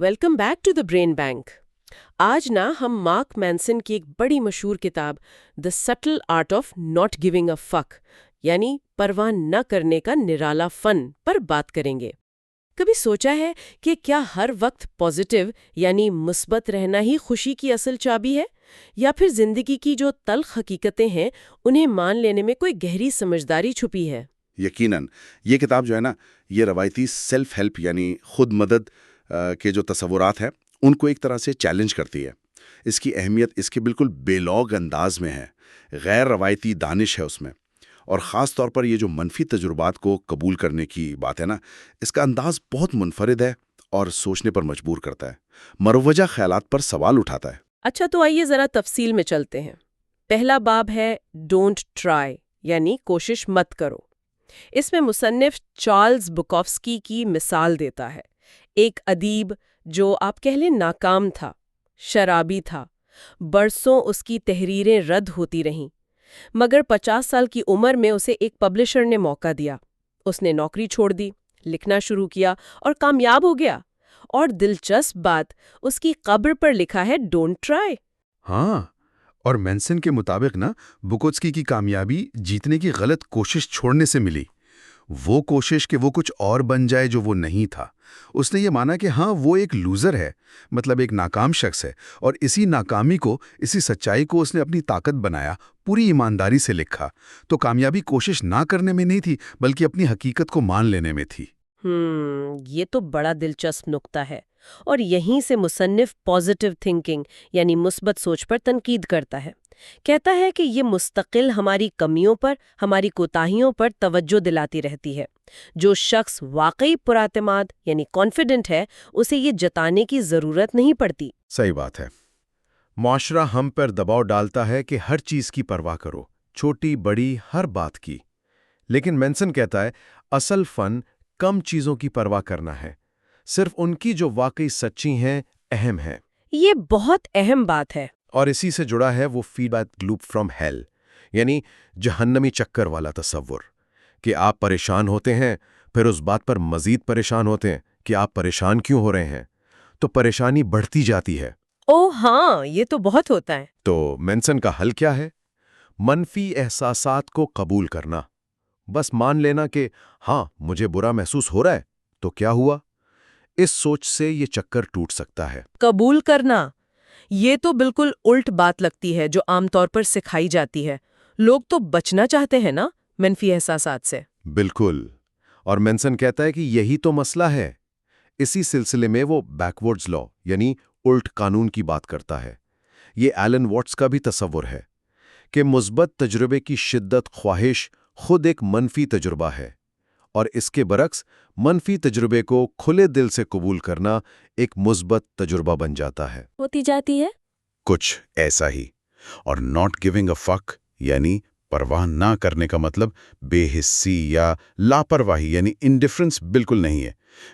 Welcome back to the brain bank. آج نا ہم مارک مینسن کی ایک بڑی مشہور کتاب the subtle art of not giving a fuck یعنی پرواہ نہ کرنے کا نرالا فن پر بات کریں گے۔ کبھی سوچا ہے کہ کیا ہر وقت پازیٹیو یعنی مثبت رہنا ہی خوشی کی اصل چابی ہے، یا پھر زندگی کی جو تلخ حقیقتیں ہیں انہیں مان لینے میں کوئی گہری سمجھداری چھپی ہے؟ یقیناً یہ کتاب جو ہے نا، یہ روایتی سیلف ہیلپ یعنی خود مدد کے جو تصورات ہیں ان کو ایک طرح سے چیلنج کرتی ہے۔ اس کی اہمیت اس کے بالکل بے لوگ انداز میں ہے، غیر روایتی دانش ہے اس میں، اور خاص طور پر یہ جو منفی تجربات کو قبول کرنے کی بات ہے نا، اس کا انداز بہت منفرد ہے اور سوچنے پر مجبور کرتا ہے، مروجہ خیالات پر سوال اٹھاتا ہے۔ اچھا، تو آئیے ذرا تفصیل میں چلتے ہیں۔ پہلا باب ہے ڈونٹ ٹرائی یعنی کوشش مت کرو۔ اس میں مصنف چارلز بکوفسکی کی مثال دیتا ہے، ایک ادیب جو آپ کہہ لیں ناکام تھا، شرابی تھا، برسوں اس کی تحریریں رد ہوتی رہیں، مگر 50 سال کی عمر میں اسے ایک پبلشر نے موقع دیا۔ اس نے نوکری چھوڑ دی، لکھنا شروع کیا اور کامیاب ہو گیا۔ اور دلچسپ بات، اس کی قبر پر لکھا ہے ڈونٹ ٹرائی۔ ہاں، اور مینسن کے مطابق نا بکوفسکی کی کامیابی جیتنے کی غلط کوشش چھوڑنے سے ملی۔ وہ کوشش کہ وہ کچھ اور بن جائے جو وہ نہیں تھا۔ اس نے یہ مانا کہ ہاں وہ ایک لوزر ہے، مطلب ایک ناکام شخص ہے، اور اسی ناکامی کو، اسی سچائی کو اس نے اپنی طاقت بنایا، پوری ایمانداری سے لکھا۔ تو کامیابی کوشش نہ کرنے میں نہیں تھی، بلکہ اپنی حقیقت کو مان لینے میں تھی۔ یہ تو بڑا دلچسپ نقطہ ہے، اور یہیں سے مصنف پازیٹیو تھنکنگ یعنی مثبت سوچ پر تنقید کرتا ہے۔ کہتا ہے کہ یہ مستقل ہماری کمیوں پر، ہماری کوتاہیوں پر توجہ دلاتی رہتی ہے۔ جو شخص واقعی پراعتماد یعنی کانفیڈنٹ ہے، اسے یہ جتانے کی ضرورت نہیں پڑتی۔ صحیح بات ہے۔ معاشرہ ہم پر دباؤ ڈالتا ہے کہ ہر چیز کی پرواہ کرو، چھوٹی بڑی ہر بات کی۔ لیکن مینسن کہتا ہے اصل فن کم چیزوں کی پرواہ کرنا ہے، صرف ان کی جو واقعی سچی ہیں، اہم ہیں۔ یہ بہت اہم بات ہے۔ اور اسی سے جڑا ہے وہ feedback loop from hell, یعنی جہنمی چکر والا تصور کہ آپ پریشان ہوتے ہیں، پھر اس بات پر مزید پریشان ہوتے ہیں کہ آپ پریشان کیوں ہو رہے ہیں، تو پریشانی بڑھتی جاتی ہے۔ ہاں، یہ تو بہت ہوتا ہے۔ تو مینسن کا حل کیا ہے؟ منفی احساسات کو قبول کرنا، بس مان لینا کہ ہاں مجھے برا محسوس ہو رہا ہے، تو کیا ہوا؟ اس سوچ سے یہ چکر ٹوٹ سکتا ہے۔ قبول کرنا، یہ تو بالکل الٹ بات لگتی ہے جو عام طور پر سکھائی جاتی ہے۔ لوگ تو بچنا چاہتے ہیں نا منفی احساسات سے۔ بالکل، اور مینسن کہتا ہے کہ یہی تو مسئلہ ہے۔ اسی سلسلے میں وہ بیکورڈز لا یعنی الٹ قانون کی بات کرتا ہے۔ یہ ایلن واٹس کا بھی تصور ہے کہ مثبت تجربے کی شدت خواہش خود ایک منفی تجربہ ہے، اور اس کے برعکس منفی تجربے کو کھلے دل سے قبول کرنا ایک مثبت تجربہ بن جاتا ہے۔ ہوتی جاتی ہے کچھ ایسا ہی۔ اور ناٹ گیونگ اے فک یعنی پرواہ نہ کرنے کا مطلب بے حسی یا لاپرواہی یعنی انڈیفرنس بالکل نہیں ہے۔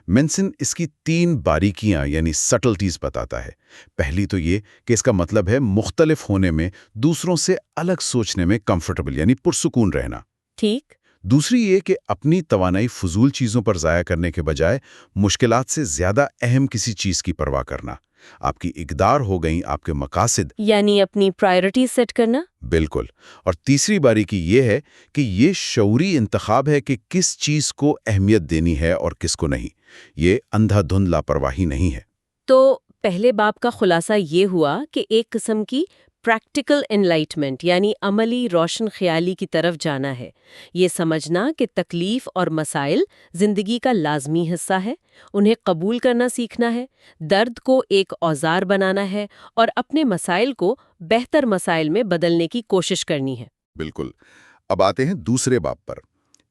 مینسن اس کی 3 باریکیاں یعنی سٹلٹیز بتاتا ہے۔ پہلی تو یہ کہ اس کا مطلب ہے مختلف ہونے میں، دوسروں سے الگ سوچنے میں کمفرٹیبل یعنی پرسکون رہنا۔ ٹھیک۔ دوسری یہ کہ اپنی توانائی فضول چیزوں پر ضائع کرنے کے بجائے مشکلات سے زیادہ اہم کسی چیز کی پرواہ کرنا۔ آپ کی اقدار ہو گئیں آپ کے مقاصد، یعنی اپنی پرائرٹی سیٹ کرنا۔ بالکل۔ اور تیسری باریکی یہ ہے کہ یہ شعوری انتخاب ہے کہ کس چیز کو اہمیت دینی ہے اور کس کو نہیں۔ یہ اندھا دھند لاپرواہی نہیں ہے۔ تو پہلے باب کا خلاصہ یہ ہوا کہ ایک قسم کی پریکٹیکل انلائٹمنٹ یعنی عملی روشن خیالی کی طرف جانا ہے، یہ سمجھنا کہ تکلیف اور مسائل زندگی کا لازمی حصہ ہے، انہیں قبول کرنا سیکھنا ہے، درد کو ایک اوزار بنانا ہے اور اپنے مسائل کو بہتر مسائل میں بدلنے کی کوشش کرنی ہے۔ بالکل۔ اب آتے ہیں دوسرے باب پر۔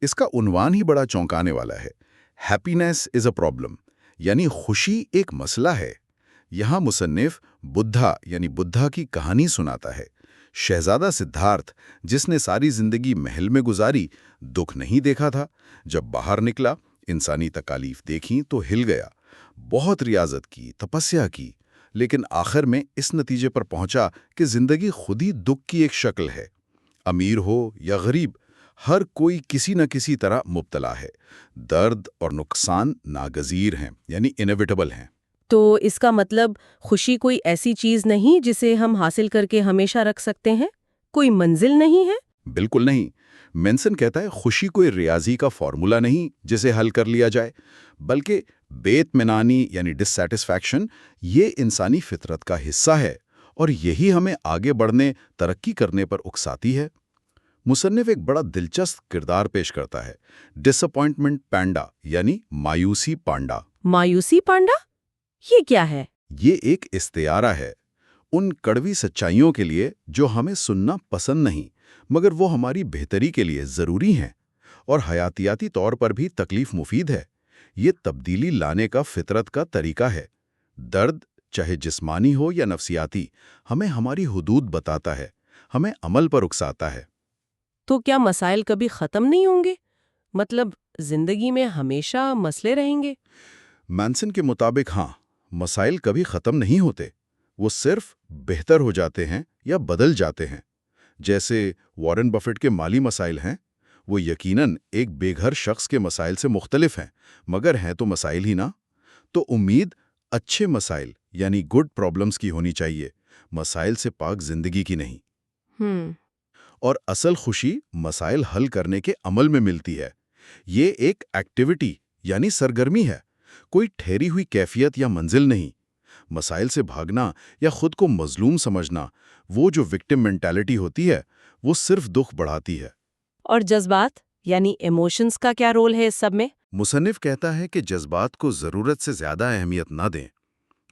اس کا عنوان ہی بڑا چونکانے والا ہے، ہیپینیس از اے پرابلم، یعنی خوشی ایک مسئلہ ہے۔ یہاں مصنف بدھا یعنی بدھا کی کہانی سناتا ہے۔ شہزادہ سدھارتھ جس نے ساری زندگی محل میں گزاری، دکھ نہیں دیکھا تھا، جب باہر نکلا، انسانی تکالیف دیکھیں تو ہل گیا، بہت ریاضت کی، تپسیا کی، لیکن آخر میں اس نتیجے پر پہنچا کہ زندگی خود ہی دکھ کی ایک شکل ہے۔ امیر ہو یا غریب، ہر کوئی کسی نہ کسی طرح مبتلا ہے۔ درد اور نقصان ناگزیر ہیں یعنی انیویٹیبل ہیں۔ تو اس کا مطلب خوشی کوئی ایسی چیز نہیں جسے ہم حاصل کر کے ہمیشہ رکھ سکتے ہیں، کوئی منزل نہیں ہے؟ بالکل نہیں۔ مینسن کہتا ہے خوشی کوئی ریاضی کا فارمولا نہیں جسے حل کر لیا جائے، بلکہ بے اطمینانی یعنی ڈسسیٹسفیکشن یہ انسانی فطرت کا حصہ ہے، اور یہی ہمیں آگے بڑھنے، ترقی کرنے پر اکساتی ہے۔ مصنف ایک بڑا دلچسپ کردار پیش کرتا ہے، ڈس اپوائنٹمنٹ پینڈا یعنی مایوسی پانڈا۔ مایوسی پانڈا؟ یہ کیا ہے؟ یہ ایک استعارہ ہے ان کڑوی سچائیوں کے لیے جو ہمیں سننا پسند نہیں، مگر وہ ہماری بہتری کے لیے ضروری ہیں اور حیاتیاتی طور پر بھی تکلیف مفید ہے۔ یہ تبدیلی لانے کا فطرت کا طریقہ ہے۔ درد چاہے جسمانی ہو یا نفسیاتی ہمیں ہماری حدود بتاتا ہے، ہمیں عمل پر اکساتا ہے۔ تو کیا مسائل کبھی ختم نہیں ہوں گے؟ مطلب زندگی میں ہمیشہ مسئلے رہیں گے؟ مینسن کے مطابق ہاں، مسائل کبھی ختم نہیں ہوتے، وہ صرف بہتر ہو جاتے ہیں یا بدل جاتے ہیں۔ جیسے وارن بفیٹ کے مالی مسائل ہیں، وہ یقیناً ایک بے گھر شخص کے مسائل سے مختلف ہیں، مگر ہیں تو مسائل ہی نا۔ تو امید اچھے مسائل یعنی گڈ پرابلمز کی ہونی چاہیے، مسائل سے پاک زندگی کی نہیں۔ اور اصل خوشی مسائل حل کرنے کے عمل میں ملتی ہے۔ یہ ایک ایکٹیویٹی یعنی سرگرمی ہے، کوئی ٹھہری ہوئی کیفیت یا منزل نہیں۔ مسائل سے بھاگنا یا خود کو مظلوم سمجھنا، وہ جو وکٹم مینٹالٹی ہوتی ہے، وہ صرف دکھ بڑھاتی ہے۔ اور جذبات یعنی ایموشنز کا کیا رول ہے اس سب میں؟ مصنف کہتا ہے کہ جذبات کو ضرورت سے زیادہ اہمیت نہ دیں،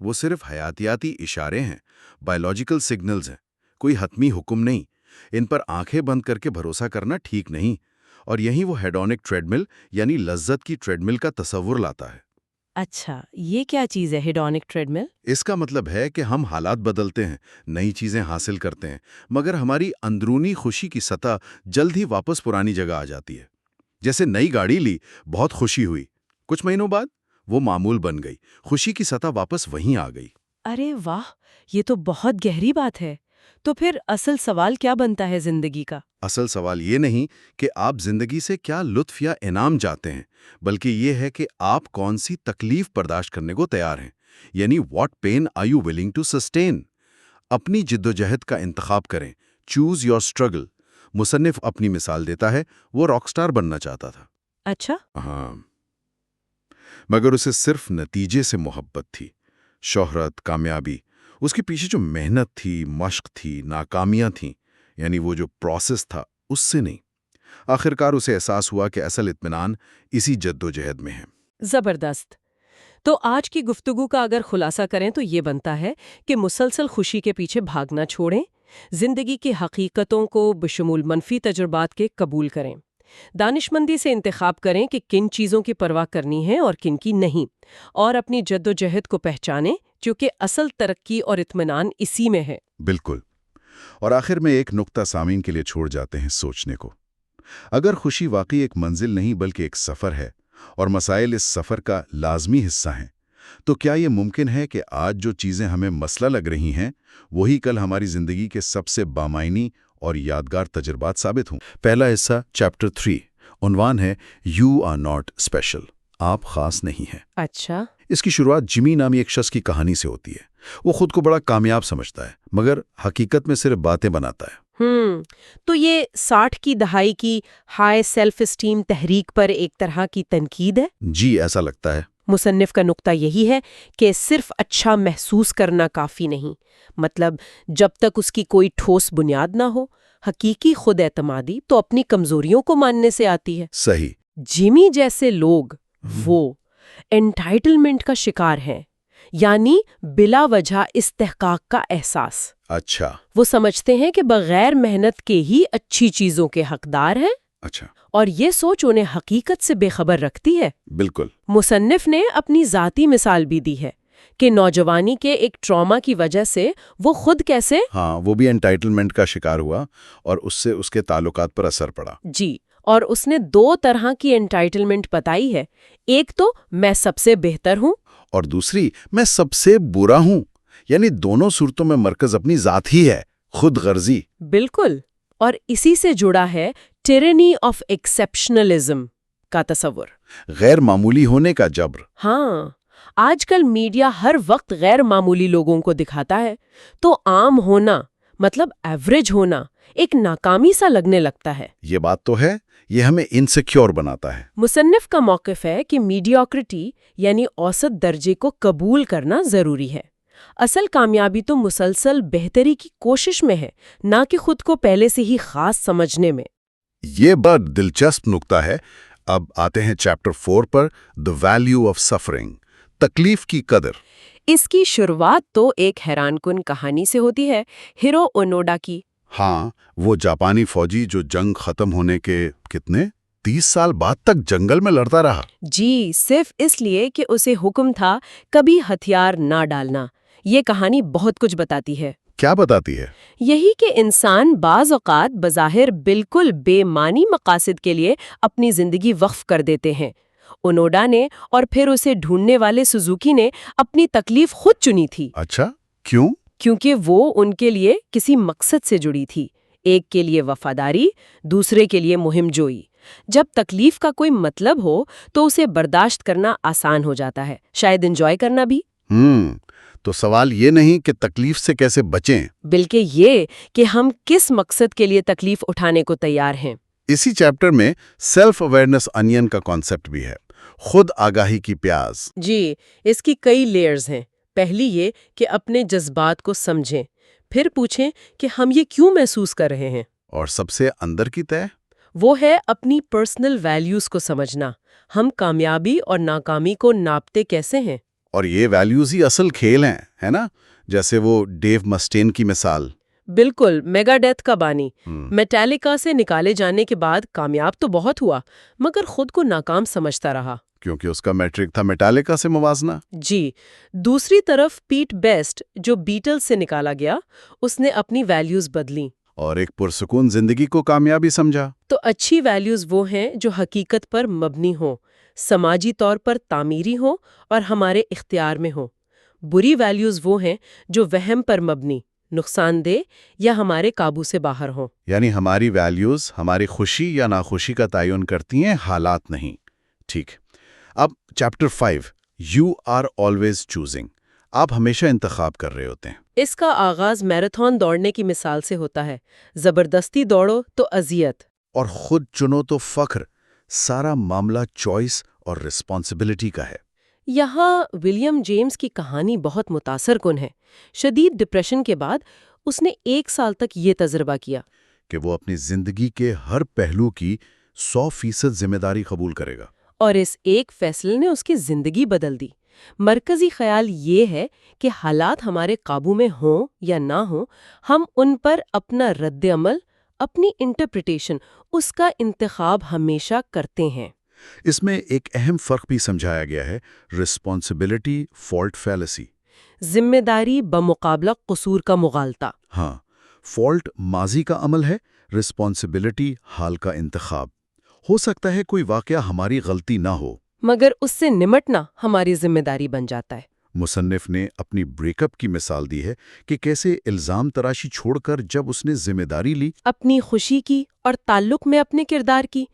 وہ صرف حیاتیاتی اشارے ہیں، بائیولوجیکل سگنلز ہیں، کوئی حتمی حکم نہیں۔ ان پر آنکھیں بند کر کے بھروسہ کرنا ٹھیک نہیں، اور یہی وہ ہیڈونک ٹریڈمل یعنی لذت کی ٹریڈمل کا تصور لاتا ہے۔ اچھا، یہ کیا چیز ہے ہیڈونک ٹریڈمل؟ اس کا مطلب ہے کہ ہم حالات بدلتے ہیں، نئی چیزیں حاصل کرتے ہیں، مگر ہماری اندرونی خوشی کی سطح جلد ہی واپس پرانی جگہ آ جاتی ہے۔ جیسے نئی گاڑی لی، بہت خوشی ہوئی، کچھ مہینوں بعد وہ معمول بن گئی، خوشی کی سطح واپس وہیں آ گئی۔ ارے واہ، یہ تو بہت گہری بات ہے۔ تو پھر اصل سوال کیا بنتا ہے زندگی کا؟ اصل سوال یہ نہیں کہ آپ زندگی سے کیا لطف یا انعام چاہتے ہیں، بلکہ یہ ہے کہ آپ کون سی تکلیف برداشت کرنے کو تیار ہیں، یعنی what pain are you willing to sustain. اپنی جدوجہد کا انتخاب کریں، چوز یور اسٹرگل۔ مصنف اپنی مثال دیتا ہے، وہ راک سٹار بننا چاہتا تھا۔ اچھا، ہاں، مگر اسے صرف نتیجے سے محبت تھی، شہرت، کامیابی۔ اس کے پیچھے جو محنت تھی، مشق تھی، ناکامیاں تھیں، یعنی وہ جو پروسیس تھا، اس سے نہیں۔ آخرکار اسے احساس ہوا کہ اصل اطمینان اسی جدوجہد میں ہے۔ زبردست۔ تو آج کی گفتگو کا اگر خلاصہ کریں تو یہ بنتا ہے کہ مسلسل خوشی کے پیچھے بھاگنا چھوڑیں، زندگی کی حقیقتوں کو بشمول منفی تجربات کے قبول کریں، دانشمندی سے انتخاب کریں کہ کن چیزوں کی پرواہ کرنی ہے اور کن کی نہیں، اور اپنی جدوجہد کو پہچانیں کیونکہ اصل ترقی اور اطمینان اسی میں ہے۔ بالکل۔ اور آخر میں ایک نقطہ سامعین کے لیے چھوڑ جاتے ہیں سوچنے کو۔ اگر خوشی واقعی ایک منزل نہیں بلکہ ایک سفر ہے، اور مسائل اس سفر کا لازمی حصہ ہیں، تو کیا یہ ممکن ہے کہ آج جو چیزیں ہمیں مسئلہ لگ رہی ہیں، وہی کل ہماری زندگی کے سب سے بامعنی اور یادگار تجربات ثابت ہوں؟ پہلا حصہ چیپٹر 3، عنوان ہے یو آر ناٹ اسپیشل، آپ خاص نہیں ہیں۔ اچھا، اس کی شروعات جمی نامی ایک شخص کی کہانی سے ہوتی ہے۔ وہ خود کو بڑا کامیاب سمجھتا ہے، مگر حقیقت میں صرف باتیں بناتا ہے۔ تو یہ 60 کی دہائی کی ہائی سیلف اسٹیم تحریک پر ایک طرح کی تنقید ہے؟ جی، ایسا لگتا ہے۔ مصنف کا نقطہ یہی ہے کہ صرف اچھا محسوس کرنا کافی نہیں، مطلب جب تک اس کی کوئی ٹھوس بنیاد نہ ہو۔ حقیقی خود اعتمادی تو اپنی کمزوریوں کو ماننے سے آتی ہے۔ صحیح۔ جیمی جیسے لوگ وہ انٹائٹلمنٹ کا شکار ہیں، یعنی بلا وجہ استحقاق کا احساس۔ اچھا۔ وہ سمجھتے ہیں کہ بغیر محنت کے ہی اچھی چیزوں کے حقدار ہیں۔ اچھا۔ اور یہ سوچ انہیں حقیقت سے بے خبر رکھتی ہے۔ بالکل۔ مصنف نے اپنی ذاتی مثال بھی دی ہے کہ نوجوانی کے ایک ٹراما کی وجہ سے وہ خود کیسے وہ بھی انٹائٹلمنٹ کا شکار ہوا اور اس سے اس کے تعلقات پر اثر پڑا۔ جی، اور اس نے 2 طرح کی انٹائٹلمنٹ بتائی ہے، ایک تو میں سب سے بہتر ہوں، اور دوسری میں سب سے برا ہوں، یعنی دونوں صورتوں میں مرکز اپنی ذات ہی ہے، خود غرضی۔ بالکل، اور اسی سے جڑا ہے ٹیرنی آف ایکسیپشنلزم کا تصور، غیر معمولی ہونے کا جبر۔ ہاں، آج کل میڈیا ہر وقت غیر معمولی لوگوں کو دکھاتا ہے، تو عام ہونا مطلب ایوریج ہونا ایک ناکامی سا لگنے لگتا ہے۔ یہ بات تو ہے، یہ ہمیں انسیکیور بناتا ہے۔ مصنف کا موقف ہے کہ میڈیوکریٹی یعنی اوسط درجے کو قبول کرنا ضروری ہے۔ اصل کامیابی تو مسلسل بہتری کی کوشش میں ہے، نہ کہ خود کو پہلے سے ہی خاص سمجھنے میں۔ یہ بڑا دلچسپ نکتہ ہے۔ اب آتے ہیں chapter 4 per, the value of suffering, تکلیف کی قدر۔ اس کی شروعات تو ایک حیران کن کہانی سے ہوتی ہے، ہیرو اونوڈا کی۔ ہاں، وہ جاپانی فوجی جو جنگ ختم ہونے کے کتنے 30 سال بعد تک جنگل میں لڑتا رہا۔ جی، صرف اس لیے کہ اسے حکم تھا کبھی ہتھیار نہ ڈالنا۔ یہ کہانی بہت کچھ بتاتی ہے۔ کیا بتاتی ہے؟ یہی کہ انسان بعض اوقات بظاہر بالکل بے معنی مقاصد کے لیے اپنی زندگی وقف کر دیتے ہیں۔ اونوڈا نے اور پھر اسے ڈھونڈنے والے سوزوکی نے اپنی تکلیف خود چنی تھی۔ اچھا، کیوں؟ کیونکہ وہ ان کے لیے کسی مقصد سے جڑی تھی، ایک کے لیے وفاداری، دوسرے کے لیے مہم جوئی۔ جب تکلیف کا کوئی مطلب ہو تو اسے برداشت کرنا آسان ہو جاتا ہے، شاید انجوائے کرنا بھی۔ تو سوال یہ نہیں کہ تکلیف سے کیسے بچیں، بلکہ یہ کہ ہم کس مقصد کے لیے تکلیف اٹھانے کو تیار ہیں۔ اسی چیپٹر میں سیلف اویئرنس انین کا کانسیپٹ بھی ہے، خود آگاہی کی پیاز۔ جی، اس کی کئی لیئرز ہیں۔ پہلی یہ کہ اپنے جذبات کو سمجھیں، پھر پوچھیں کہ ہم یہ کیوں محسوس کر رہے ہیں، اور سب سے اندر کی طے وہ ہے اپنی پرسنل ویلیوز کو سمجھنا۔ ہم کامیابی اور ناکامی کو ناپتے کیسے ہیں؟ اور یہ ویلیوز ہی اصل کھیل ہیں، ہے نا؟ جیسے وہ ڈیو مسٹین کی مثال۔ بالکل، میگا ڈیتھ کا بانی میٹالکا سے نکالے جانے کے بعد کامیاب تو بہت ہوا، مگر خود کو ناکام سمجھتا رہا۔ کیونکہ اس کا میٹرک تھا میٹالکا سے موازنہ۔ جی، دوسری طرف پیٹ بیسٹ جو بیٹل سے نکالا گیا، اس نے اپنی ویلیوز بدلیں اور ایک پرسکون زندگی کو کامیابی سمجھا۔ تو اچھی ویلیوز وہ ہیں جو حقیقت پر مبنی ہوں، سماجی طور پر تعمیری ہوں اور ہمارے اختیار میں ہوں۔ بری ویلیوز وہ ہیں جو وہم پر مبنی، نقصان دہ یا ہمارے قابو سے باہر ہوں۔ یعنی ہماری ویلیوز ہماری خوشی یا ناخوشی کا تعین کرتی ہیں، حالات نہیں۔ ٹھیک۔ اب chapter 5، you are always choosing, آپ ہمیشہ انتخاب کر رہے ہوتے ہیں۔ اس کا آغاز میراتھن دوڑنے کی مثال سے ہوتا ہے، زبردستی دوڑو تو اذیت، اور خود چنو تو فخر۔ سارا معاملہ چوائس اور رسپانسبلٹی کا ہے۔ یہاں ولیم جیمز کی کہانی بہت متاثر کن ہے۔ شدید ڈپریشن کے بعد اس نے 1 سال تک یہ تجربہ کیا کہ وہ اپنی زندگی کے ہر پہلو کی 100% ذمہ داری قبول کرے گا۔ اور اس ایک فیصلے نے اس کی زندگی بدل دی۔ مرکزی خیال یہ ہے کہ حالات ہمارے قابو میں ہوں یا نہ ہوں، ہم ان پر اپنا رد عمل، اپنی انٹرپریٹیشن، اس کا انتخاب ہمیشہ کرتے ہیں۔ اس میں ایک اہم فرق بھی سمجھایا گیا ہے، رسپانسبلٹی فالٹ فیلسی۔ ذمہ داری بمقابلہ قصور کا مغالطہ۔ ہاں، فالٹ ماضی کا عمل ہے، رسپانسبلٹی حال کا انتخاب۔ ہو سکتا ہے کوئی واقعہ ہماری غلطی نہ ہو، مگر اس سے نمٹنا ہماری ذمہ داری بن جاتا ہے۔ مصنف نے اپنی بریک اپ کی مثال دی ہے کہ کیسے الزام تراشی چھوڑ کر جب اس نے ذمہ داری لی، اپنی خوشی کی اور تعلق میں اپنے کردار کی،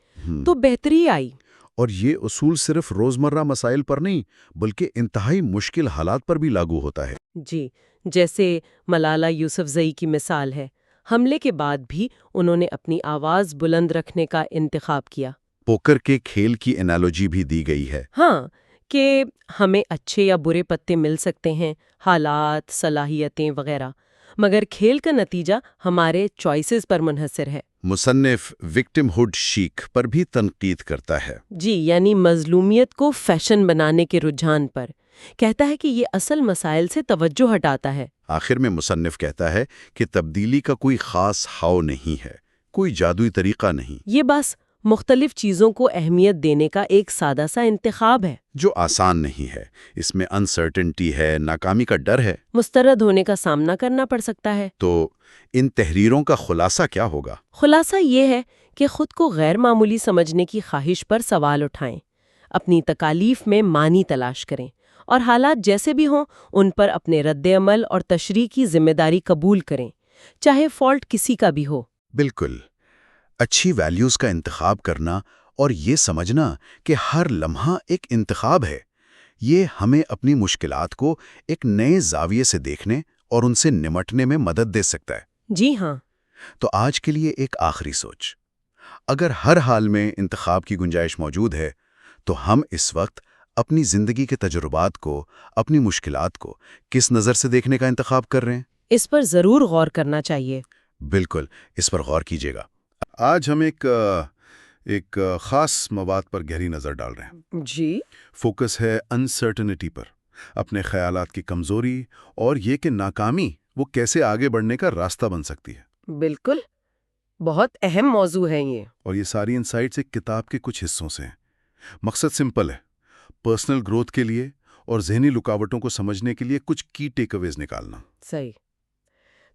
تو بہتری آئی۔ اور یہ اصول صرف روزمرہ مسائل پر نہیں بلکہ انتہائی مشکل حالات پر بھی لاگو ہوتا ہے۔ جی، جیسے ملالہ یوسفزئی کی مثال ہے، حملے کے بعد بھی انہوں نے اپنی آواز بلند رکھنے کا انتخاب کیا۔ پوکر کے کھیل کی انالوجی بھی دی گئی ہے۔ ہاں، کہ ہمیں اچھے یا برے پتے مل سکتے ہیں، حالات، صلاحیتیں وغیرہ، مگر کھیل کا نتیجہ ہمارے چوائسز پر منحصر ہے۔ مصنف وکٹم ہوڈ شیک پر بھی تنقید کرتا ہے۔ جی، یعنی مظلومیت کو فیشن بنانے کے رجحان پر۔ کہتا ہے کہ یہ اصل مسائل سے توجہ ہٹاتا ہے۔ آخر میں مصنف کہتا ہے کہ تبدیلی کا کوئی خاص ہاؤ نہیں ہے، کوئی جادوئی طریقہ نہیں، یہ بس مختلف چیزوں کو اہمیت دینے کا ایک سادہ سا انتخاب ہے، جو آسان نہیں ہے۔ اس میں انسرٹنٹی ہے، ناکامی کا ڈر ہے۔ مسترد ہونے کا سامنا کرنا پڑ سکتا ہے۔ تو ان تحریروں کا خلاصہ کیا ہوگا؟ خلاصہ یہ ہے کہ خود کو غیر معمولی سمجھنے کی خواہش پر سوال اٹھائیں، اپنی تکالیف میں معنی تلاش کریں، اور حالات جیسے بھی ہوں ان پر اپنے رد عمل اور تشریح کی ذمہ داری قبول کریں، چاہے فالٹ کسی کا بھی ہو۔ بالکل، اچھی ویلیوز کا انتخاب کرنا اور یہ سمجھنا کہ ہر لمحہ ایک انتخاب ہے، یہ ہمیں اپنی مشکلات کو ایک نئے زاویے سے دیکھنے اور ان سے نمٹنے میں مدد دے سکتا ہے۔ جی ہاں۔ تو آج کے لیے ایک آخری سوچ۔ اگر ہر حال میں انتخاب کی گنجائش موجود ہے تو ہم اس وقت اپنی زندگی کے تجربات کو، اپنی مشکلات کو کس نظر سے دیکھنے کا انتخاب کر رہے ہیں؟ اس پر ضرور غور کرنا چاہیے۔ بالکل، اس پر غور کیجیے گا۔ آج ہم ایک خاص مواد پر گہری نظر ڈال رہے ہیں۔ جی۔ فوکس ہے انسرٹنٹی پر، اپنے خیالات کی کمزوری اور یہ کہ ناکامی وہ کیسے آگے بڑھنے کا راستہ بن سکتی ہے۔ بالکل، بہت اہم موضوع ہے یہ۔ اور یہ ساری انسائٹس ایک کتاب کے کچھ حصوں سے ہیں۔ مقصد سمپل ہے، پرسنل گروتھ کے لیے اور ذہنی رکاوٹوں کو سمجھنے کے لیے کچھ کی ٹیک اویز نکالنا۔ صحیح۔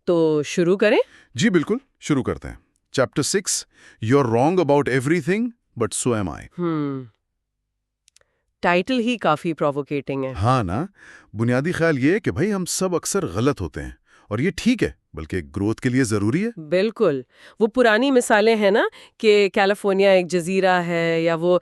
تو شروع کریں؟ جی بالکل، شروع کرتے ہیں۔ Chapter 6، you are wrong about everything but so am I. Title ہی کافی پرووکیٹنگ ہے۔ ہاں نا، بنیادی خیال یہ ہے کہ بھائی ہم سب اکثر غلط ہوتے ہیں اور یہ ٹھیک ہے، بلکہ گروتھ کے لیے ضروری ہے۔ بالکل، وہ پرانی مثالیں ہیں نا کہ کیلیفورنیا ایک جزیرہ ہے، یا وہ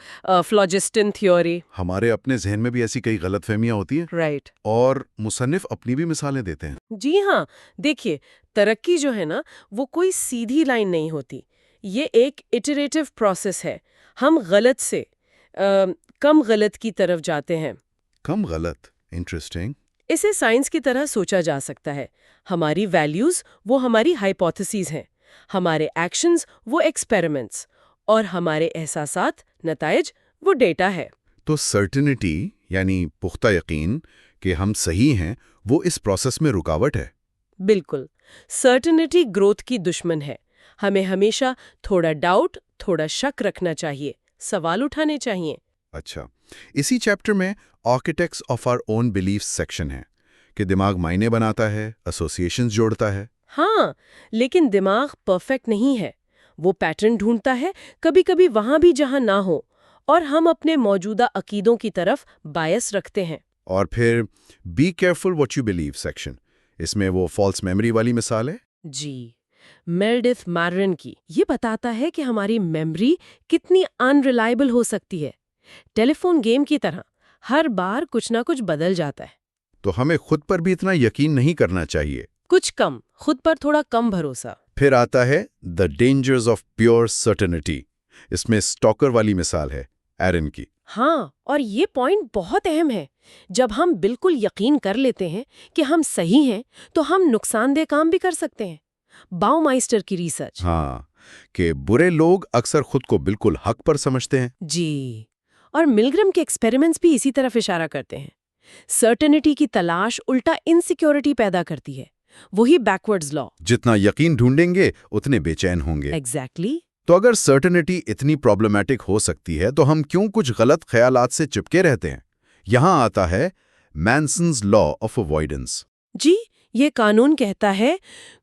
فلاجسٹن تھیوری۔ ہمارے اپنے ذہن میں بھی ایسی کئی غلط فہمیاں ہوتی ہیں، رائٹ۔ اور مصنف اپنی بھی مثالیں دیتے ہیں۔ جی ہاں، دیکھیے، ترقی جو ہے نا وہ کوئی سیدھی لائن نہیں ہوتی، یہ ایک ایٹریٹو پروسیس ہے۔ ہم غلط سے کم غلط کی طرف جاتے ہیں۔ کم غلط، انٹرسٹنگ۔ اسے سائنس کی طرح سوچا جا سکتا ہے۔ ہماری ویلیوز وہ ہماری ہائپوتھیسز ہیں، ہمارے ایکشنز وہ ایکسپیریمنٹس، اور ہمارے احساسات، نتائج وہ ڈیٹا ہے۔ تو سرٹنٹی یعنی پختہ یقین کہ ہم صحیح ہیں، وہ اس پروسیس میں رکاوٹ ہے۔ بالکل، سرٹنٹی گروتھ کی دشمن ہے۔ ہمیں ہمیشہ تھوڑا ڈاؤٹ، تھوڑا شک رکھنا چاہیے، سوال اٹھانے چاہیے۔ اچھا، اسی چیپٹر میں architects of our own beliefs section ہے کہ دماغ معنی بناتا ہے، ایسوسیشنز جوڑتا ہے۔ ہاں، لیکن دماغ پرفیکٹ نہیں ہے، وہ پیٹرن ڈھونڈتا ہے، کبھی کبھی وہاں بھی جہاں نہ ہو، اور ہم اپنے موجودہ عقیدوں کی طرف بائس رکھتے ہیں۔ اور پھر be careful what you believe section, اس میں وہ فالس میموری والی مثال ہے۔ جی، میرڈتھ مارن کی، یہ بتاتا ہے کہ ہماری میموری کتنی ان ریلائبل ہو سکتی ہے۔ ٹیلی فون گیم کی طرح ہر بار کچھ نہ کچھ بدل جاتا ہے۔ تو ہمیں خود پر بھی اتنا یقین نہیں کرنا چاہیے۔ کچھ کم، خود پر تھوڑا کم بھروسہ۔ پھر آتا ہے دا ڈینجرز آف پیور سرٹنٹی، اس میں اسٹاکر والی مثال ہے ایرن کی۔ ہاں، اور یہ پوائنٹ بہت اہم ہے۔ جب ہم بالکل یقین کر لیتے ہیں کہ ہم صحیح ہیں تو ہم نقصان دہ کام بھی کر سکتے ہیں۔ باؤمائسٹر کی ریسرچ۔ ہاں، کہ برے لوگ اکثر خود کو بالکل حق پر سمجھتے ہیں۔ جی، اور ملگرم کے ایکسپیریمنٹس بھی اسی طرف اشارہ کرتے ہیں۔ سرٹنٹی کی تلاش الٹا انسیکیورٹی پیدا کرتی ہے، وہی بیکورڈز لا۔ جتنا یقین ڈھونڈیں گے اتنے بے چین ہوں گے۔ ایگزیکٹلی۔ تو اگر سرٹنٹی اتنی پرابلمیٹک ہو سکتی ہے تو ہم کیوں کچھ غلط خیالات سے چپکے رہتے ہیں؟ یہاں آتا ہے مینسنز لا آف اوائیڈنس۔ جی، یہ قانون کہتا ہے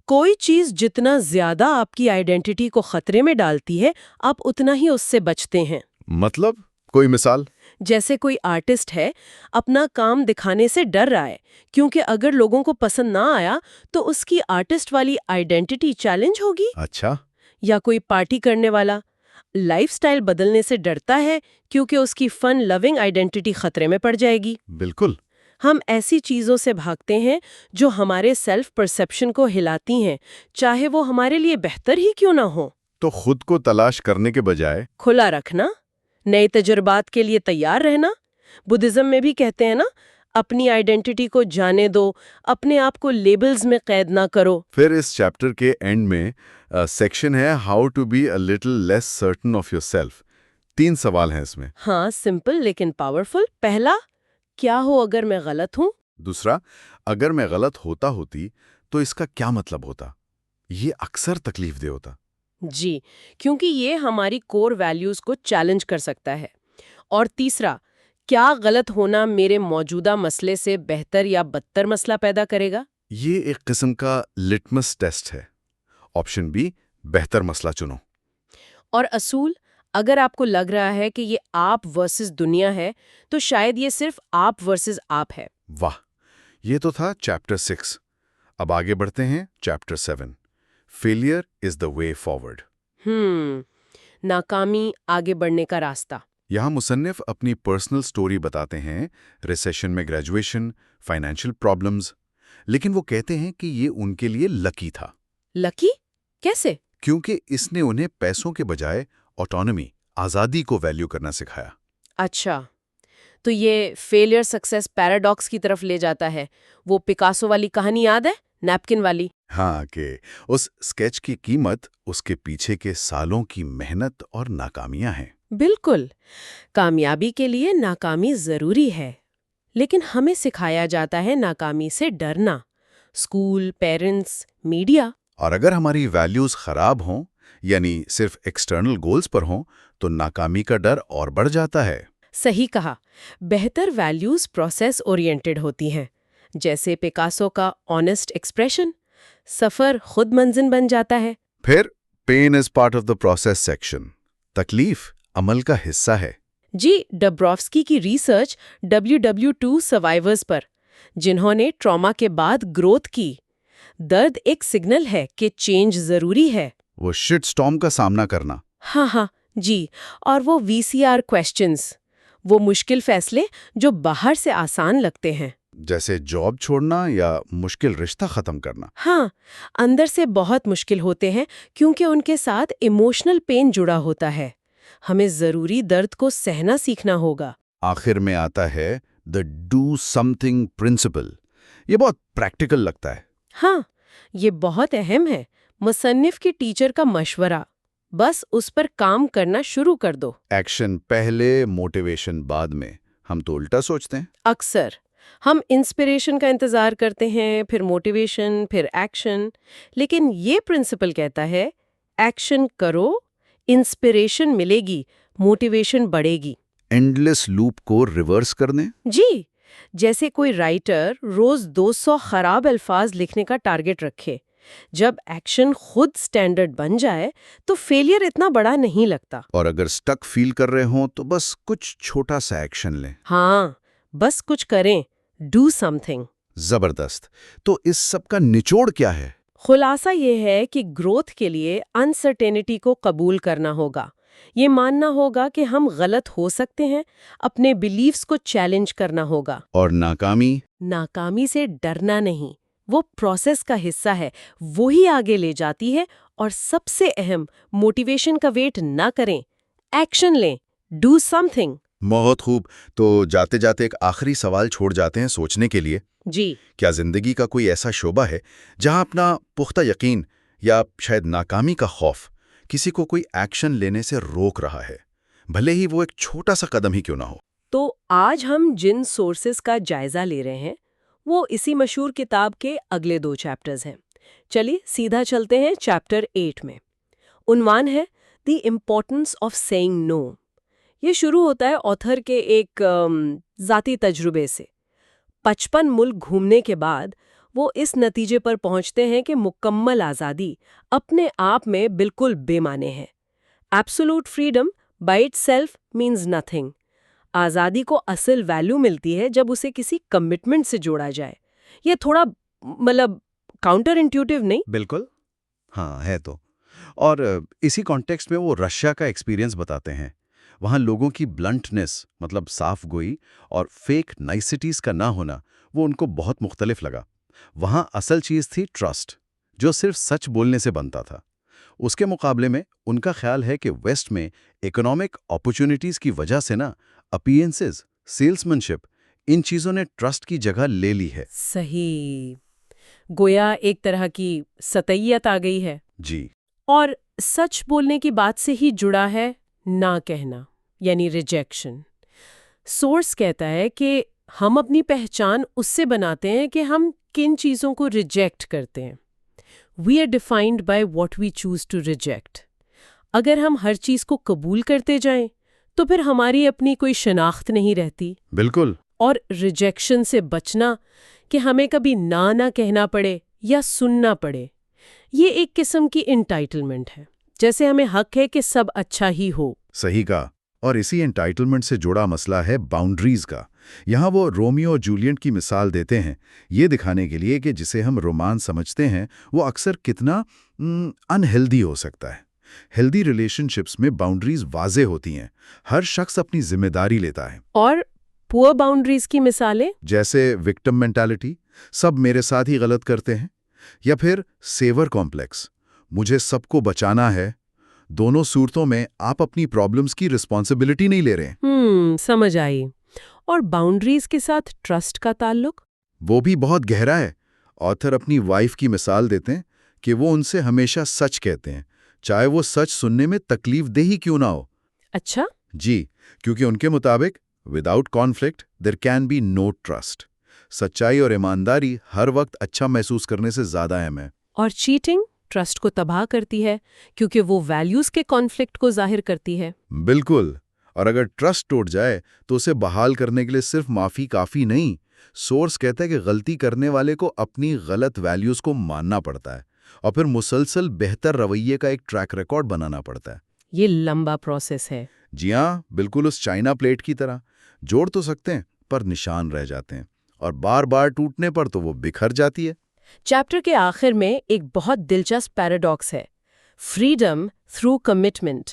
کوئی چیز جتنا زیادہ آپ کی آئیڈینٹی کو خطرے میں ڈالتی ہے، آپ اتنا ہی اس سے بچتے ہیں۔ مطلب کوئی مثال؟ جیسے کوئی آرٹسٹ ہے، اپنا کام دکھانے سے ڈر رہا ہے کیونکہ اگر لوگوں کو پسند نہ آیا تو اس کی آرٹسٹ والی آئیڈینٹی چیلنج ہوگی۔ اچھا۔ یا کوئی پارٹی کرنے والا لائف سٹائل بدلنے سے ڈرتا ہے کیونکہ اس کی فن لونگ آئیڈینٹی خطرے میں پڑ جائے گی۔ بالکل۔ ہم ایسی چیزوں سے بھاگتے ہیں جو ہمارے سیلف پرسیپشن کو ہلاتی ہیں، چاہے وہ ہمارے لیے بہتر ہی کیوں نہ ہو۔ تو خود کو تلاش کرنے کے بجائے کھلا رکھنا، نئے تجربات کے لیے تیار رہنا۔ بدھزم میں بھی کہتے ہیں نا، اپنی آئیڈینٹی کو جانے دو، اپنے آپ کو لیبلز میں قید نہ کرو۔ پھر اس چیپٹر کے اینڈ میں سیکشن ہے how to be a little less certain of yourself. 3 سوال ہیں اس میں۔ ہاں، سمپل لیکن پاورفل۔ پہلا، کیا ہو اگر میں غلط ہوں؟ دوسرا، اگر میں غلط ہوتی تو اس کا کیا مطلب ہوتا؟ یہ اکثر تکلیف دہ ہوتا۔ جی، کیونکہ یہ ہماری کور ویلیوز کو چیلنج کر سکتا ہے۔ اور تیسرا، کیا غلط ہونا میرے موجودہ مسئلے سے بہتر یا بدتر مسئلہ پیدا کرے گا؟ یہ ایک قسم کا لٹمس ٹیسٹ ہے۔ آپشن بی، بہتر مسئلہ چنو۔ اور اصول، اگر آپ کو لگ رہا ہے کہ یہ آپ ورسز دنیا ہے تو شاید یہ صرف آپ ورسز آپ ہے۔ واہ، یہ تو تھا چیپٹر 6۔ اب آگے بڑھتے ہیں chapter 7، failure is the way forward. ناکامی آگے بڑھنے کا راستہ۔ یہاں مصنف اپنی پرسنل سٹوری بتاتے ہیں، ریسیشن میں گریجویشن، فائنینشیل پرابلمز، لیکن وہ کہتے ہیں کہ یہ ان کے لیے لکی تھا، لکی کیسے؟ کیونکہ اس نے انہیں پیسوں کے بجائے آٹونومی، آزادی کو ویلیو کرنا سکھایا۔ اچھا، تو یہ فیلئر سکسیس پیراڈاکس کی طرف لے جاتا ہے۔ وہ پکاسو والی کہانی یاد ہے، نیپکن والی؟ ہاں، کہ اس سکیچ کی قیمت اس کے پیچھے کے سالوں کی محنت اور ناکامیاں ہیں۔ بالکل، کامیابی کے لیے ناکامی ضروری ہے، لیکن ہمیں سکھایا جاتا ہے ناکامی سے ڈرنا، اسکول، پیرنٹس، میڈیا۔ اور اگر ہماری ویلیوز خراب ہوں، یعنی صرف ایکسٹرنل گولز پر ہوں، تو ناکامی کا ڈر اور بڑھ جاتا ہے۔ صحیح کہا، بہتر ویلیوز پروسیس اورینٹڈ ہوتی ہیں، جیسے پکاسو کا آنیسٹ ایکسپریشن، سفر خود منزل بن جاتا ہے۔ پھر pain is part of the process section, تکلیف عمل کا حصہ ہے۔ جی، ڈبروفسکی کی ریسرچ WW2 سروائیورز پر، جنہوں نے ٹراما کے بعد گروتھ کی۔ درد ایک سگنل ہے کہ چینج ضروری ہے۔ وہ شٹ سٹارم کا سامنا کرنا۔ ہاں، جی، اور وہ VCR کویسچنز، وہ مشکل فیصلے جو باہر سے آسان لگتے ہیں، جیسے جاب چھوڑنا یا مشکل رشتہ ختم کرنا۔ ہاں، اندر سے بہت مشکل ہوتے ہیں کیونکہ ان کے ساتھ ایموشنل پین جڑا ہوتا ہے۔ ہمیں ضروری درد کو سہنا سیکھنا ہوگا۔ آخر میں آتا ہے دا ڈو سم تھنگ پرنسپل۔ یہ بہت پریکٹیکل لگتا ہے۔ ہاں، یہ بہت اہم ہے۔ مصنف کے ٹیچر کا مشورہ، بس اس پر کام کرنا شروع کر دو۔ ایکشن پہلے، موٹیویشن بعد میں۔ ہم تو الٹا سوچتے ہیں۔ اکثر ہم انسپریشن کا انتظار کرتے ہیں، پھر موٹیویشن، پھر ایکشن، لیکن یہ پرنسپل کہتا ہے ایکشن کرو، انسپریشن ملے گی، موٹیویشن بڑھے گی۔ اینڈلیس لوپ کو ریورس کر دیں۔ جی، جیسے کوئی رائٹر روز 200 خراب الفاظ لکھنے کا ٹارگٹ رکھے، جب ایکشن خود سٹینڈرڈ بن جائے تو فیلئر اتنا بڑا نہیں لگتا۔ اور اگر سٹک فیل کر رہے ہوں تو بس کچھ چھوٹا سا ایکشن لیں۔ ہاں، بس کچھ کریں، ڈو سم تھنگ۔ زبردست۔ تو اس سب کا نچوڑ کیا ہے؟ خلاصہ یہ ہے کہ گروتھ کے لیے انسرٹینٹی کو قبول کرنا ہوگا، یہ ماننا ہوگا کہ ہم غلط ہو سکتے ہیں، اپنے بیلیفز کو چیلنج کرنا ہوگا۔ اور ناکامی سے ڈرنا نہیں، وہ پروسیس کا حصہ ہے، وہی آگے لے جاتی ہے۔ اور سب سے اہم، موٹیویشن کا ویٹ نہ کریں، ایکشن لیں، ڈو سم تھنگ۔ بہت خوب۔ تو جاتے جاتے ایک آخری سوال چھوڑ جاتے ہیں سوچنے کے لیے۔ جی، کیا زندگی کا کوئی ایسا شعبہ ہے جہاں اپنا پختہ یقین یا شاید ناکامی کا خوف کسی کو کوئی ایکشن لینے سے روک رہا ہے، بھلے ہی وہ ایک چھوٹا سا قدم ہی کیوں نہ ہو؟ تو آج ہم جن سورسز کا جائزہ لے رہے ہیں وہ اسی مشہور کتاب کے اگلے 2 چیپٹرز ہیں۔ چلیے سیدھا چلتے ہیں چیپٹر 8 میں۔ عنوان ہے دی امپورٹنس آف سیئنگ نو۔ یہ شروع ہوتا ہے آتھر کے ایک ذاتی تجربے سے۔ 55 ملک گھومنے کے بعد وہ اس نتیجے پر پہنچتے ہیں کہ مکمل آزادی اپنے آپ میں بالکل بے معنی ہے۔ Absolute freedom by itself means nothing. آزادی کو اصل ویلیو ملتی ہے جب اسے کسی کمٹمنٹ سے جوڑا جائے۔ یہ تھوڑا کاؤنٹر انٹیوٹیو نہیں؟ بالکل، ہاں ہے تو۔ اور اسی کانٹیکسٹ میں وہ رشیا کا ایکسپیرینس بتاتے ہیں۔ وہاں لوگوں کی بلنٹنس، مطلب صاف گوئی اور فیک نائسٹیز کا نہ ہونا، وہ ان کو بہت مختلف لگا۔ وہاں اصل چیز تھی ٹرسٹ، جو صرف سچ بولنے سے بنتا تھا۔ اس کے مقابلے میں ان کا خیال ہے کہ ویسٹ میں اکنامک اپورچونٹیز کی وجہ سے اپیئنسز، سیلسمنشپ، ان چیزوں نے ٹرسٹ کی جگہ لے لی ہے۔ صحیح، گویا ایک طرح کی سطحیت آ گئی ہے۔ جی، اور سچ بولنے کی بات سے ہی جڑا ہے نہ کہنا، یعنی ریجیکشن۔ سورس کہتا ہے کہ ہم اپنی پہچان اس سے بناتے ہیں کہ ہم کن چیزوں کو ریجیکٹ کرتے ہیں۔ We are defined by what we choose to reject. اگر ہم ہر چیز کو قبول کرتے جائیں تو پھر ہماری اپنی کوئی شناخت نہیں رہتی۔ بالکل۔ اور ریجیکشن سے بچنا، کہ ہمیں کبھی نہ کہنا پڑے یا سننا پڑے، یہ ایک قسم کی انٹائٹلمنٹ ہے، جیسے ہمیں حق ہے کہ سب اچھا ہی ہو۔ صحیح کہا۔ اور اسی انٹائٹلمنٹ سے جڑا مسئلہ ہے باؤنڈریز کا۔ یہاں وہ رومیو اور جولیٹ کی مثال دیتے ہیں، یہ دکھانے کے لیے کہ جسے ہم رومانس سمجھتے ہیں وہ اکثر کتنا انہیلدی ہو سکتا ہے۔ ہیلدی ریلیشن شپس میں باؤنڈریز واضح ہوتی ہیں، ہر شخص اپنی ذمہ داری لیتا ہے۔ اور پور باؤنڈریز کی مثالیں؟ جیسے وکٹم مینٹالٹی، سب میرے ساتھ ہی غلط کرتے ہیں، یا پھر سیور کمپلیکس، مجھے سب کو بچانا ہے۔ دونوں صورتوں میں آپ اپنی پرابلمز کی رسپانسبلٹی نہیں لے رہے ہیں۔ سمجھ آئی۔ اور باؤنڈریز کے ساتھ ٹرسٹ کا تعلق؟ وہ بھی بہت گہرا ہے۔ آتھر اپنی وائف کی مثال دیتے ہیں کہ وہ ان سے ہمیشہ سچ کہتے ہیں، چاہے وہ سچ سننے میں تکلیف دہ ہی کیوں نہ ہو۔ اچھا۔ جی، کیونکہ ان کے مطابق without conflict there can be no trust. سچائی اور ایمانداری ہر وقت اچھا محسوس کرنے سے زیادہ اہم ہے۔ اور چیٹنگ ٹرسٹ کو تباہ کرتی ہے کیونکہ وہ ویلیوز کے کانفلکٹ کو ظاہر کرتی ہے۔ بالکل، اور اگر ٹرسٹ ٹوٹ جائے تو اسے بحال کرنے کے لیے صرف معافی کافی نہیں۔ سورس کہتا ہے کہ غلطی کرنے والے کو اپنی غلط ویلیوز کو ماننا پڑتا ہے اور پھر مسلسل بہتر رویے کا ایک ٹریک ریکارڈ بنانا پڑتا ہے۔ یہ لمبا پروسیس ہے۔ جی ہاں، بالکل اس چائنا پلیٹ کی طرح، جوڑ تو سکتے ہیں پر نشان رہ جاتے ہیں، اور بار بار ٹوٹنے پر تو وہ بکھر جاتی ہے۔ چیپٹر کے آخر میں ایک بہت دلچسپ پیراڈاکس ہے، فریڈم تھرو کمٹمنٹ۔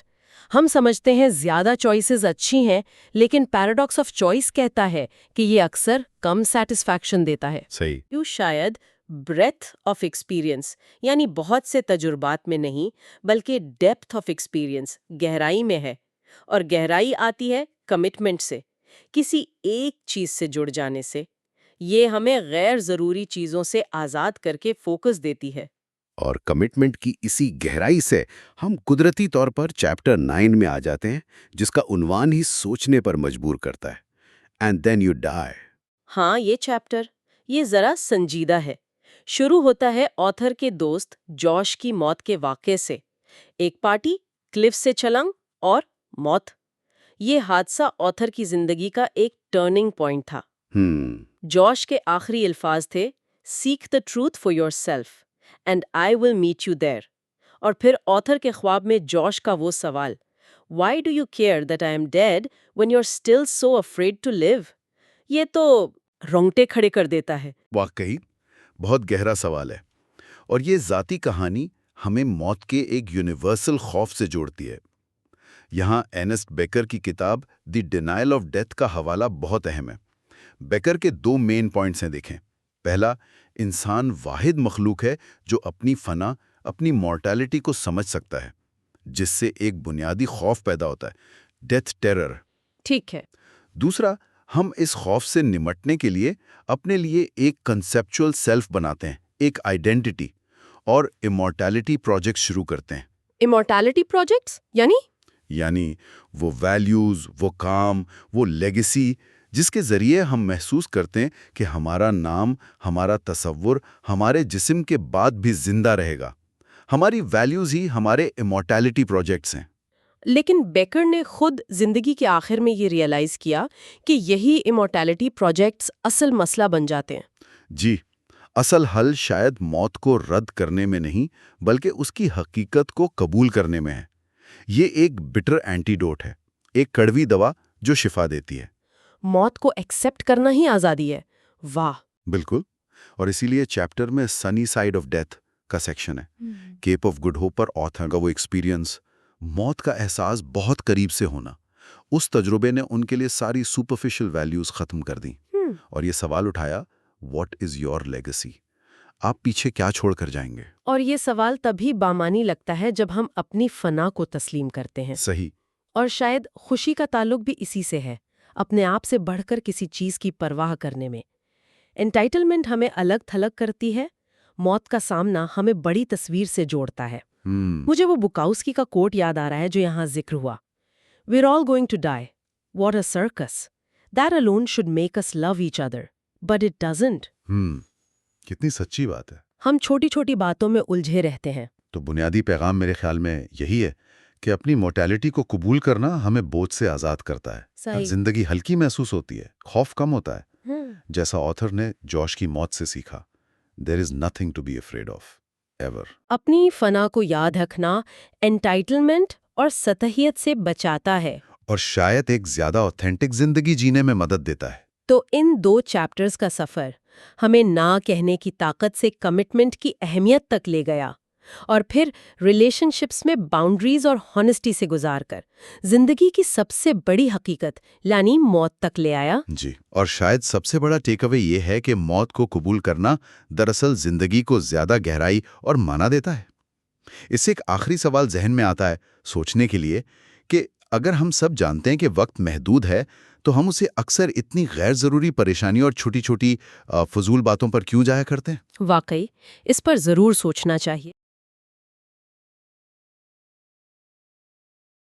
ہم سمجھتے ہیں زیادہ چوائسز اچھی ہیں، لیکن پیراڈاکس آف چوائس کہتا ہے کہ یہ اکثر کم سیٹسفیکشن دیتا ہے۔ صحیح۔ یوں شاید بریتھ آف ایکسپیرینس، یعنی بہت سے تجربات میں نہیں بلکہ ڈیپتھ آف ایکسپیرینس، گہرائی میں ہے، اور گہرائی آتی ہے کمٹمنٹ سے، کسی ایک چیز سے جڑ جانے سے۔ یہ ہمیں غیر ضروری چیزوں سے آزاد کر کے فوکس دیتی ہے۔ اور کمٹمنٹ کی اسی گہرائی سے ہم قدرتی طور پر چیپٹر 9 میں آ جاتے ہیں، جس کا عنوان ہی سوچنے پر مجبور کرتا ہے، اینڈ دین یو ڈائی۔ ہاں، یہ چیپٹر یہ ذرا سنجیدہ ہے۔ شروع ہوتا ہے آتھر کے دوست جوش کی موت کے واقعے سے۔ ایک پارٹی، کلف سے چھلانگ اور موت۔ یہ حادثہ آتھر کی زندگی کا ایک ٹرننگ پوائنٹ تھا۔ جوش کے آخری الفاظ تھے، seek the truth for yourself and I will meet you there. اور پھر آتھر کے خواب میں جوش کا وہ سوال، why do you care that I am dead when you are still so afraid to live? یہ تو رونگٹے کھڑے کر دیتا ہے۔ واقعی بہت گہرا سوال ہے، اور یہ ذاتی کہانی ہمیں موت کے ایک یونیورسل خوف سے جوڑتی ہے۔ یہاں ارنسٹ بیکر کی کتاب دی ڈینائل آف ڈیتھ کا حوالہ بہت اہم ہے۔ بیکر کے 2 مین پوائنٹس ہیں، دیکھیں۔ پہلا، انسان واحد مخلوق ہے جو اپنی فنا، اپنی مورٹیلٹی کو سمجھ سکتا ہے، جس سے ایک بنیادی خوف پیدا ہوتا ہے، ڈیتھ ٹیرر۔ ٹھیک ہے۔ دوسرا، ہم اس خوف سے نمٹنے کے لیے اپنے لیے ایک کنسیپچول سیلف بناتے ہیں، ایک آئیڈینٹی، اور امورٹیلٹی پروجیکٹ شروع کرتے ہیں۔ امورٹیلٹی پروجیکٹس یعنی وہ ویلیوز، وہ کام، وہ لیگیسی جس کے ذریعے ہم محسوس کرتے ہیں کہ ہمارا نام، ہمارا تصور ہمارے جسم کے بعد بھی زندہ رہے گا۔ ہماری ویلیوز ہی ہمارے امورٹیلٹی پروجیکٹس ہیں۔ لیکن بیکر نے خود زندگی کے آخر میں یہ ریئلائز کیا کہ یہی امورٹیلٹی پروجیکٹس اصل مسئلہ بن جاتے ہیں۔ جی، اصل حل شاید موت کو رد کرنے میں نہیں بلکہ اس کی حقیقت کو قبول کرنے میں ہے۔ یہ ایک بٹر اینٹیڈوٹ ہے، ایک کڑوی دوا جو شفا دیتی ہے۔ موت کو ایکسپٹ کرنا ہی آزادی ہے۔ واہ! بالکل، اور اسی لیے چیپٹر میں سنی سائیڈ آف ڈیتھ کا سیکشن ہے۔ کیپ آف گڈ ہوپ پر آتھر کا وہ ایکسپیرینس، موت کا احساس بہت قریب سے ہونا، اس تجربے نے ان کے لیے ساری سپرفیشل ویلیوز ختم کر دیں، اور یہ سوال اٹھایا، واٹ از یور لیگیسی؟ آپ پیچھے کیا چھوڑ کر جائیں گے؟ اور یہ سوال تبھی بامانی لگتا ہے جب ہم اپنی فنا کو تسلیم کرتے ہیں۔ صحیح۔ اور شاید خوشی کا تعلق بھی اسی سے ہے، اپنے آپ سے بڑھ کر کسی چیز کی پرواہ کرنے میں۔ انٹائٹلمنٹ ہمیں الگ تھلگ کرتی ہے، موت کا سامنا ہمیں بڑی تصویر سے جوڑتا ہے۔ مجھے وہ بکاؤسکی کا کوٹ یاد آ رہا ہے جو یہاں ذکر ہوا، "We're all going to die. What a circus. That alone should make us love each other. But it doesn't." کتنی سچی بات ہے۔ ہم چھوٹی چھوٹی باتوں میں الجھے رہتے ہیں۔ تو بنیادی پیغام میرے خیال میں یہی ہے کہ اپنی مورٹیلٹی کو قبول کرنا ہمیں بوجھ سے آزاد کرتا ہے۔ صحیح۔ زندگی ہلکی محسوس ہوتی ہے، خوف کم ہوتا ہے، جیسا آتھر نے جوش کی موت سے سیکھا۔ There is nothing to be afraid of, ever. اپنی فنا کو یاد رکھنا انٹائٹلمنٹ اور سطحیت سے بچاتا ہے، اور شاید ایک زیادہ اوتھینٹک زندگی جینے میں مدد دیتا ہے۔ تو ان 2 چیپٹرز کا سفر ہمیں نہ کہنے کی طاقت سے کمٹمنٹ کی اہمیت تک لے گیا، اور پھر ریلیشن شپس میں باؤنڈریز اور ہانسٹی سے گزار کر زندگی کی سب سے بڑی حقیقت یعنی موت تک لے آیا۔ جی، اور شاید سب سے بڑا ٹیک اوے یہ ہے کہ موت کو قبول کرنا دراصل زندگی کو زیادہ گہرائی اور معنی دیتا ہے۔ اس سے ایک آخری سوال ذہن میں آتا ہے سوچنے کے لیے کہ اگر ہم سب جانتے ہیں کہ وقت محدود ہے تو ہم اسے اکثر اتنی غیر ضروری پریشانی اور چھوٹی چھوٹی فضول باتوں پر کیوں جایا کرتے ہیں؟ واقعی اس پر ضرور سوچنا چاہیے۔